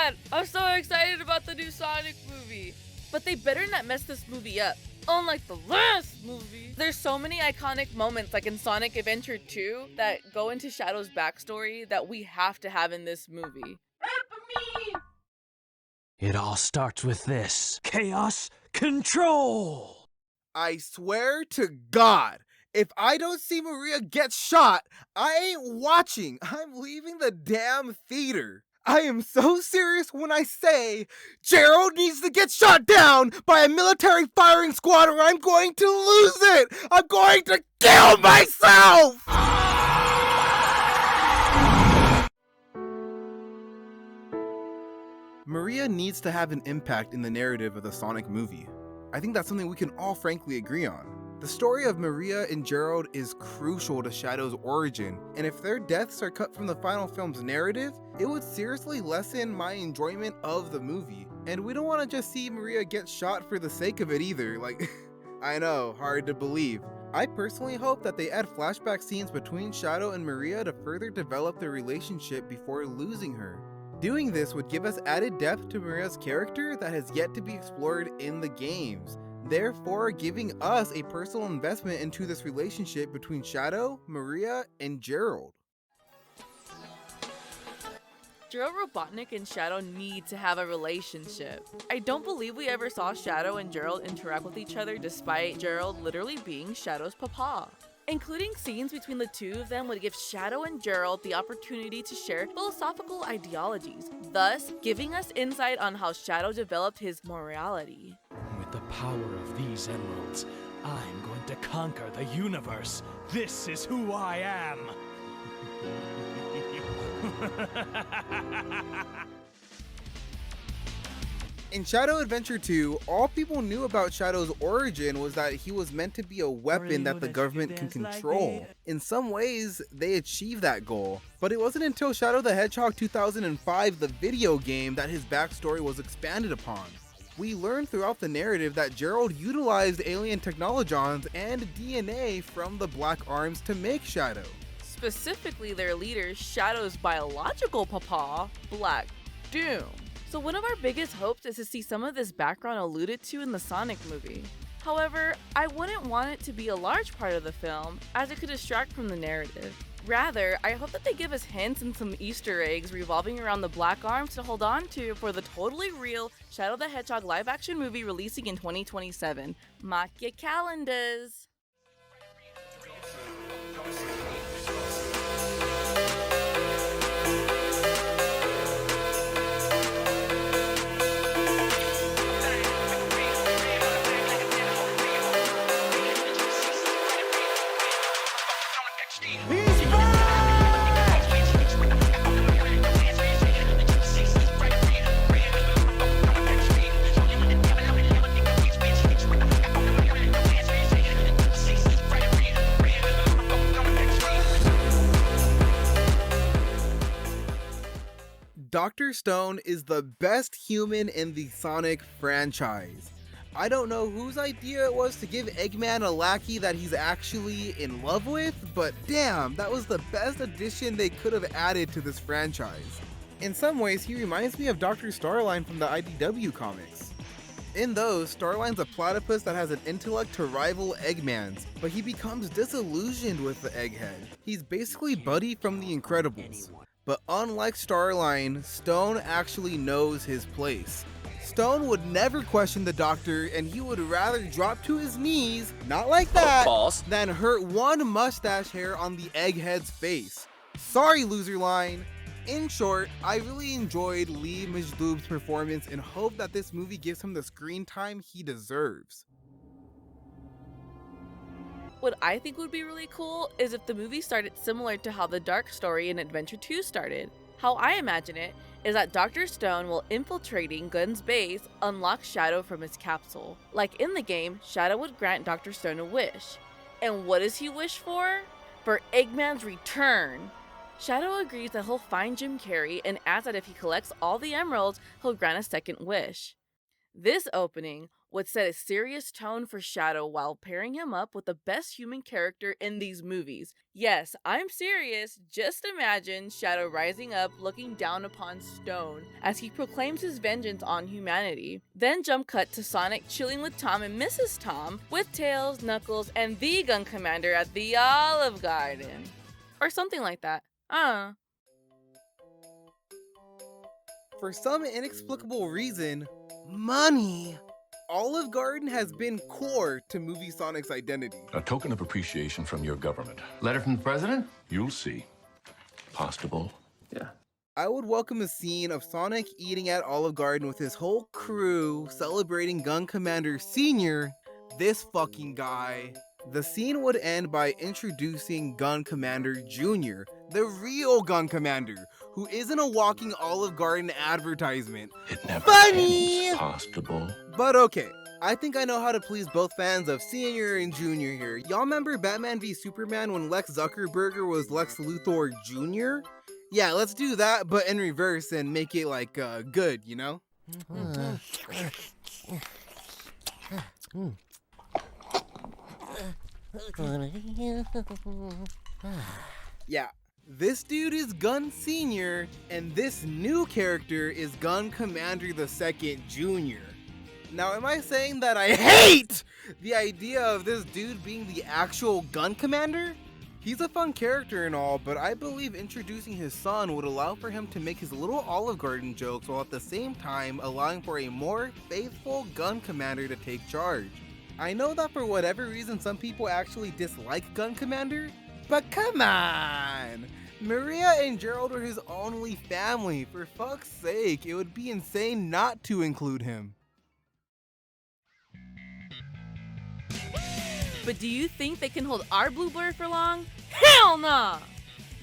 god! I'm so excited about the new Sonic movie! But they better not mess this movie up. Unlike the last movie. There's so many iconic moments like in Sonic Adventure 2 that go into Shadow's backstory that we have to have in this movie. It all starts with this. Chaos Control! I swear to God, if I don't see Maria get shot, I ain't watching. I'm leaving the damn theater. I am so serious when I say Gerald needs to get shot down by a military firing squad or I'm going to lose it! I'm going to kill myself! Maria needs to have an impact in the narrative of the Sonic movie. I think that's something we can all frankly agree on. The story of Maria and Gerald is crucial to Shadow's origin, and if their deaths are cut from the final film's narrative, it would seriously lessen my enjoyment of the movie. And we don't want to just see Maria get shot for the sake of it either, like, I know, hard to believe. I personally hope that they add flashback scenes between Shadow and Maria to further develop their relationship before losing her. Doing this would give us added depth to Maria's character that has yet to be explored in the games, therefore giving us a personal investment into this relationship between Shadow, Maria, and Gerald. Gerald Robotnik and Shadow need to have a relationship. I don't believe we ever saw Shadow and Gerald interact with each other despite Gerald literally being Shadow's papa. Including scenes between the two of them would give Shadow and Gerald the opportunity to share philosophical ideologies, thus giving us insight on how Shadow developed his morality. With the power of these emeralds, I'm going to conquer the universe. This is who I am. In Shadow Adventure 2, all people knew about Shadow's origin was that he was meant to be a weapon that the government can control. In some ways, they achieved that goal, but it wasn't until Shadow the Hedgehog 2005, the video game, that his backstory was expanded upon. We learned throughout the narrative that Gerald utilized alien technologions and DNA from the Black Arms to make Shadow. Specifically their leader, Shadow's biological papa, Black Doom. So one of our biggest hopes is to see some of this background alluded to in the Sonic movie. However, I wouldn't want it to be a large part of the film, as it could distract from the narrative. Rather, I hope that they give us hints and some Easter eggs revolving around the Black Arms to hold on to for the totally real Shadow the Hedgehog live-action movie releasing in 2027. Mark your calendars! Dr. Stone is the best human in the Sonic franchise. I don't know whose idea it was to give Eggman a lackey that he's actually in love with, but damn, that was the best addition they could have added to this franchise. In some ways, he reminds me of Dr. Starline from the IDW comics. In those, Starline's a platypus that has an intellect to rival Eggman's, but he becomes disillusioned with the Egghead. He's basically Buddy from The Incredibles. But unlike Starline, Stone actually knows his place. Stone would never question the Doctor, and he would rather drop to his knees, not like that, than hurt one mustache hair on the Egghead's face. Sorry, loser line. In short, I really enjoyed Lee Majdoub's performance and hope that this movie gives him the screen time he deserves. What I think would be really cool is if the movie started similar to how the Dark Story in Adventure 2 started. How I imagine it is that Dr. Stone, while infiltrating Gun's base, unlocks Shadow from his capsule. Like in the game, Shadow would grant Dr. Stone a wish. And what does he wish for? For Eggman's return. Shadow agrees that he'll find Jim Carrey and adds that if he collects all the emeralds, he'll grant a second wish. This opening, would set a serious tone for Shadow while pairing him up with the best human character in these movies. Yes, I'm serious. Just imagine Shadow rising up, looking down upon Stone as he proclaims his vengeance on humanity. Then jump cut to Sonic chilling with Tom and Mrs. Tom, with Tails, Knuckles, and the Gun Commander at the Olive Garden. Or something like that. For some inexplicable reason, money. Olive Garden has been core to movie Sonic's identity. A token of appreciation from your government. Letter from the president? You'll see. Possible. Yeah. I would welcome a scene of Sonic eating at Olive Garden with his whole crew celebrating Gun Commander Sr., this fucking guy. The scene would end by introducing Gun Commander Jr., the real Gun Commander, who isn't a walking Olive Garden advertisement. It never Funny! ends. Possible. But okay, I think I know how to please both fans of Senior and Junior here. Y'all remember Batman v Superman when Lex Zuckerberg was Lex Luthor Jr.? Yeah, let's do that, but in reverse and make it like good, you know? Yeah, this dude is Gun Senior, and this new character is Gun Commander II Jr. Now, am I saying that I hate the idea of this dude being the actual Gun Commander? He's a fun character and all, but I believe introducing his son would allow for him to make his little Olive Garden jokes while at the same time allowing for a more faithful Gun Commander to take charge. I know that for whatever reason some people actually dislike Gun Commander, but come on! Maria and Gerald are his only family. For fuck's sake, it would be insane not to include him. But do you think they can hold our blue blur for long? Hell nah!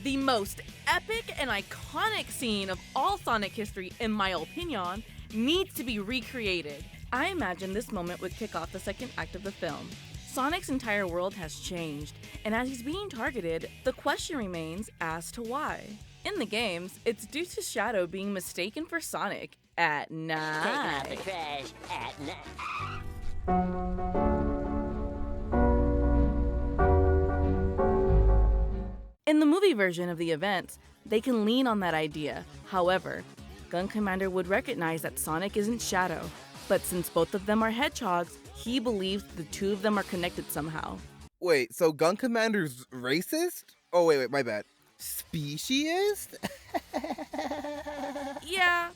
The most epic and iconic scene of all Sonic history, in my opinion, needs to be recreated. I imagine this moment would kick off the second act of the film. Sonic's entire world has changed, and as he's being targeted, the question remains as to why. In the games, it's due to Shadow being mistaken for Sonic at night. Taking out the trash at night. In the movie version of the events, they can lean on that idea. However, Gun Commander would recognize that Sonic isn't Shadow, but since both of them are hedgehogs, he believes the two of them are connected somehow. Wait, so Gun Commander's racist? Oh, wait, my bad. Speciesist? Yeah,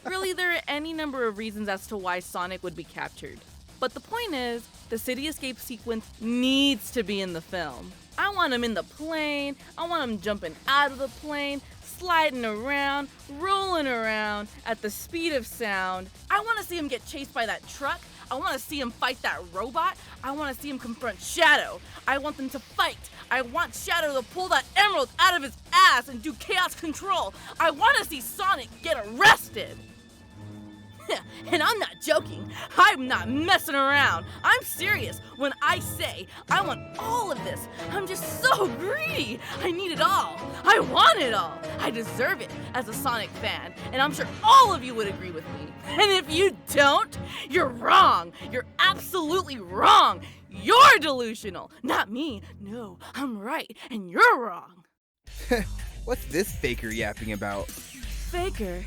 really there are any number of reasons as to why Sonic would be captured. But the point is, the city escape sequence needs to be in the film. I want him in the plane, I want him jumping out of the plane, sliding around, rolling around at the speed of sound. I want to see him get chased by that truck. I want to see him fight that robot. I want to see him confront Shadow. I want them to fight. I want Shadow to pull that emerald out of his ass and do chaos control. I want to see Sonic get arrested. And I'm not joking. I'm not messing around. I'm serious when I say I want all of this. I'm just so greedy. I need it all. I want it all. I deserve it as a Sonic fan, and I'm sure all of you would agree with me. And if you don't, you're wrong. You're absolutely wrong. You're delusional, not me. No, I'm right, and you're wrong. What's this faker yapping about? Faker?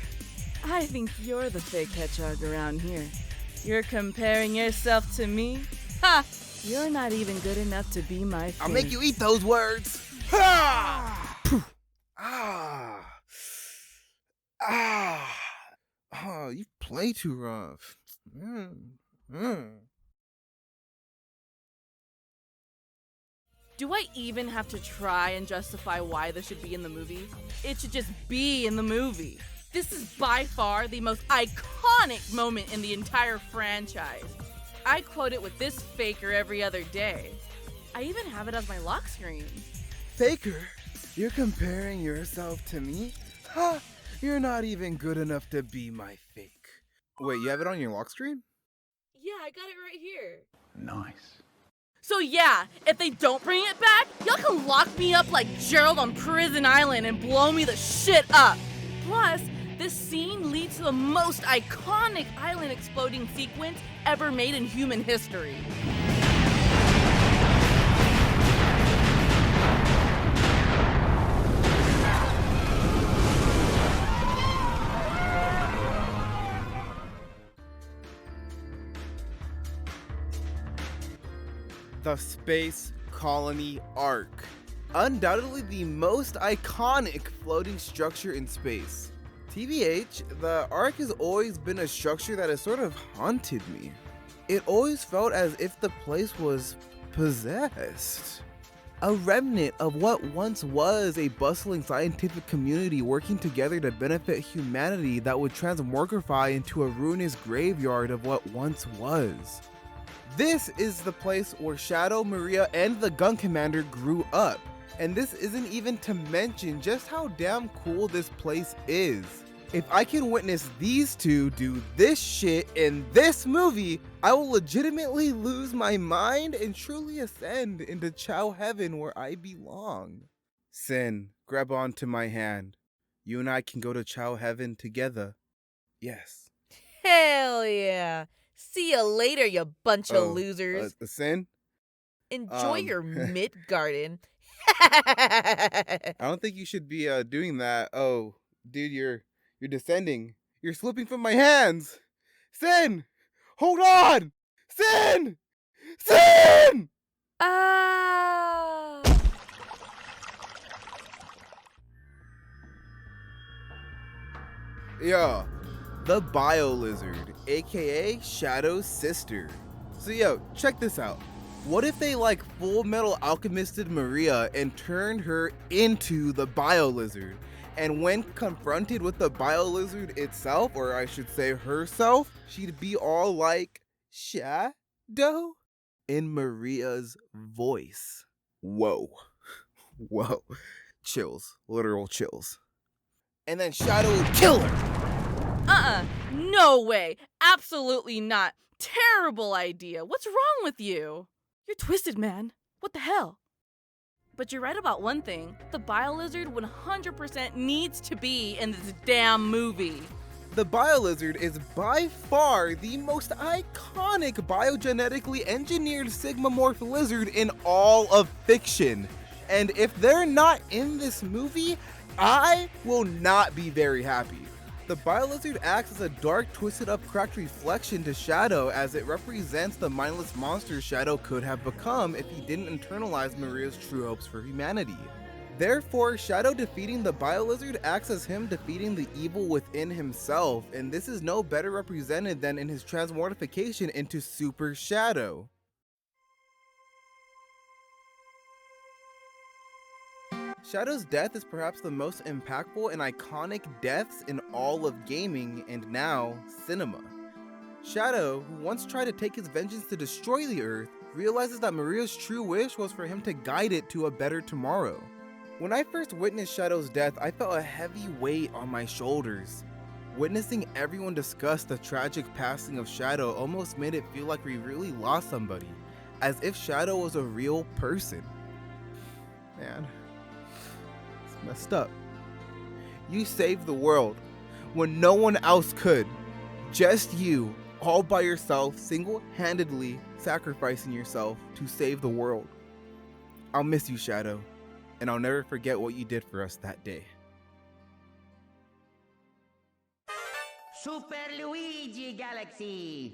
I think you're the fake hedgehog around here. You're comparing yourself to me? Ha! You're not even good enough to be my fake. I'll make you eat those words! Ha! Poof. Ah! Ah! Oh, you play too rough. Do I even have to try and justify why this should be in the movie? It should just be in the movie. This is by far the most iconic moment in the entire franchise. I quote it with this faker every other day. I even have it as my lock screen. Faker, you're comparing yourself to me? Ha! You're not even good enough to be my fake. Wait, you have it on your lock screen? Yeah, I got it right here. Nice. So yeah, if they don't bring it back, y'all can lock me up like Gerald on Prison Island and blow me the shit up. Plus, This scene leads to the most iconic island exploding sequence ever made in human history. The Space Colony Ark. Undoubtedly the most iconic floating structure in space. TBH, the Ark has always been a structure that has sort of haunted me. It always felt as if the place was possessed. A remnant of what once was a bustling scientific community working together to benefit humanity that would transmogrify into a ruinous graveyard of what once was. This is the place where Shadow, Maria, and the Gun Commander grew up. And this isn't even to mention just how damn cool this place is. If I can witness these two do this shit in this movie, I will legitimately lose my mind and truly ascend into Chow Heaven where I belong. Sin, grab onto my hand. You and I can go to Chow Heaven together. Yes. Hell yeah. See ya later, you bunch of losers. Sin? Enjoy your mid-garden. I don't think you should be doing that. Oh, dude, you're descending. You're slipping from my hands. Sin! Hold on! Sin! Sin! Ah! Yeah, the Bio Lizard, aka Shadow's sister. So yo, check this out. What if they like Full Metal Alchemisted Maria and turned her into the Bio Lizard? And when confronted with the Bio Lizard itself, or I should say herself, she'd be all like, Shadow? In Maria's voice. Whoa. Whoa. Chills. Literal chills. And then Shadow would kill her! No way! Absolutely not! Terrible idea! What's wrong with you? You're twisted, man. What the hell? But you're right about one thing. The Bio-Lizard 100% needs to be in this damn movie. The Bio-Lizard is by far the most iconic biogenetically engineered sigmamorph lizard in all of fiction. And if they're not in this movie, I will not be very happy. The Bio-Lizard acts as a dark, twisted up, cracked reflection to Shadow, as it represents the mindless monster Shadow could have become if he didn't internalize Maria's true hopes for humanity. Therefore, Shadow defeating the Bio-Lizard acts as him defeating the evil within himself, and this is no better represented than in his transmortification into Super Shadow. Shadow's death is perhaps the most impactful and iconic deaths in all of gaming and now cinema. Shadow, who once tried to take his vengeance to destroy the Earth, realizes that Maria's true wish was for him to guide it to a better tomorrow. When I first witnessed Shadow's death, I felt a heavy weight on my shoulders. Witnessing everyone discuss the tragic passing of Shadow almost made it feel like we really lost somebody, as if Shadow was a real person. Man. Messed up. You saved the world when no one else could. Just you, all by yourself, single-handedly sacrificing yourself to save the world. I'll miss you, Shadow, and I'll never forget what you did for us that day. Super Luigi Galaxy.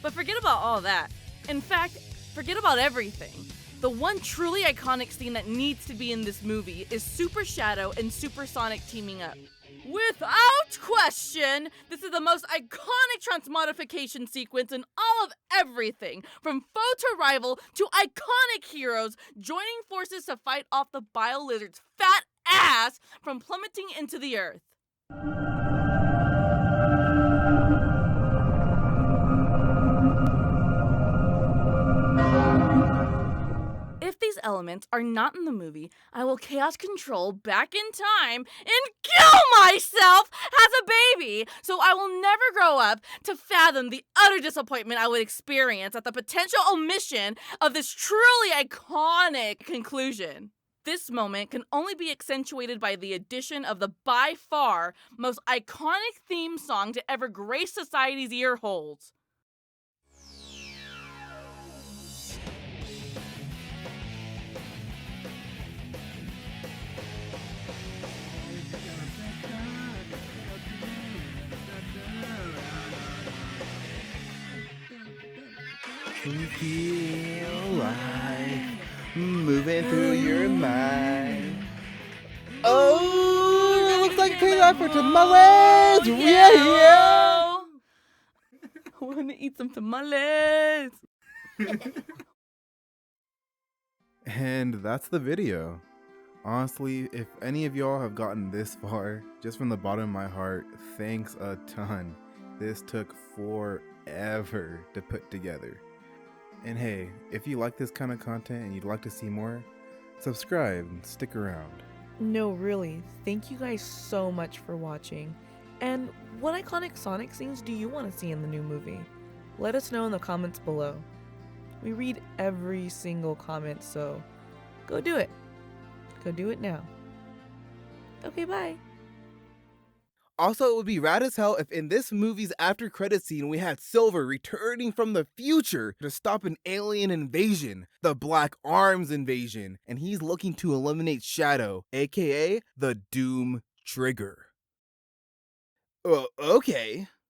But forget about all that. In fact, forget about everything. The one truly iconic scene that needs to be in this movie is Super Shadow and Super Sonic teaming up. Without question, this is the most iconic transmodification sequence in all of everything, from foe to rival to iconic heroes joining forces to fight off the Bio-Lizard's fat ass from plummeting into the Earth. If these elements are not in the movie, I will chaos control back in time and kill myself as a baby, so I will never grow up to fathom the utter disappointment I would experience at the potential omission of this truly iconic conclusion. This moment can only be accentuated by the addition of the by far most iconic theme song to ever grace society's ear holes. Can you feel life moving through your mind? Oh, it looks like payback for tamales! Yeah! I want to eat some tamales. And that's the video. Honestly, if any of y'all have gotten this far, just from the bottom of my heart, thanks a ton. This took forever to put together. And hey, if you like this kind of content and you'd like to see more, subscribe and stick around. No, really, thank you guys so much for watching. And what iconic Sonic scenes do you want to see in the new movie? Let us know in the comments below. We read every single comment, so go do it. Go do it now. Okay, bye. Also, it would be rad as hell if in this movie's after credit scene we had Silver returning from the future to stop an alien invasion, the Black Arms invasion, and he's looking to eliminate Shadow, aka the Doom Trigger. Okay.